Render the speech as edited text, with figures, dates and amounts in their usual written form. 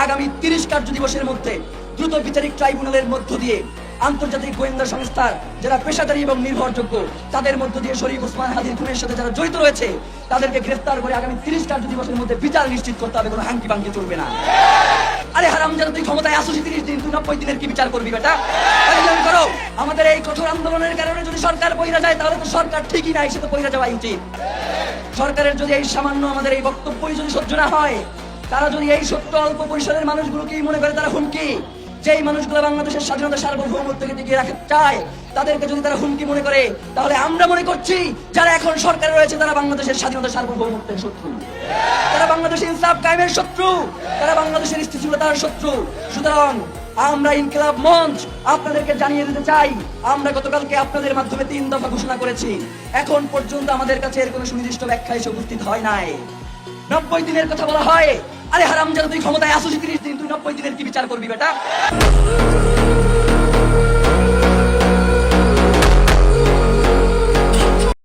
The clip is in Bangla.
আগামী 30 কার্য দিবসের মধ্যে দ্রুত বিচারিক ট্রাইব্যুনালের মধ্য দিয়ে আন্তর্জাতিক গোয়েন্দা সংস্থার যারা পেশাদারী এবং নির্ভরযোগ্য তাদের মধ্য দিয়ে শরীফ ওসমান হাদির খুনের সাথে যারা জড়িত রয়েছে তাদেরকে গ্রেফতার করে আগামী 30 কার্য দিবসের মধ্যে বিচার নিশ্চিত করতে হবে, কোনো হাঙ্কি পাঙ্কি চলবে না। আরে হারামজাদা, তুই ক্ষমতায় আসো 30 দিন, তুই 90 দিনের কি বিচার করবি বেটা? করো। আমাদের এই কঠোর আন্দোলনের কারণে যদি সরকার বহিরা যায় তাহলে তো সরকার ঠিকই নাই, সে তো বহিরা যাওয়াই উচিত। সরকারের যদি এই সামান্য আমাদের এই বক্তব্যই যদি সহ্য না হয়, তারা যদি এই ছোট্ট অল্প পরিসরের মানুষগুলোকেই মনে করে তারা হুমকি, যেই মানুষগুলো বাংলাদেশের স্বাধীনতা সার্বভৌমত্বকে টিকিয়ে রাখতে চায় তাদেরকে যদি তারা হুমকি মনে করে, তাহলে আমরা মনে করছি যারা এখন সরকারে রয়েছে তারা বাংলাদেশের স্বাধীনতা সার্বভৌমত্বের শত্রু, তারা বাংলাদেশের ইনসাফ কায়েমের শত্রু, তারা বাংলাদেশের স্থিতিশীলতার শত্রু। সুতরাং আমরা ইনকিলাব মঞ্চ আপনাদেরকে জানিয়ে দিতে চাই, আমরা গতকালকে আপনাদের মাধ্যমে 3 দফা ঘোষণা করেছি। এখন পর্যন্ত আমাদের কাছে এর কোনো সুনির্দিষ্ট ব্যাখ্যা এসে উপস্থিত হয় নাই। 90 দিনের কথা বলা হয়। আরে হারামজাদা, তুই ক্ষমতায় আসো 30 দিন, তুই 90 দিনের কি বিচার করবি বেটা?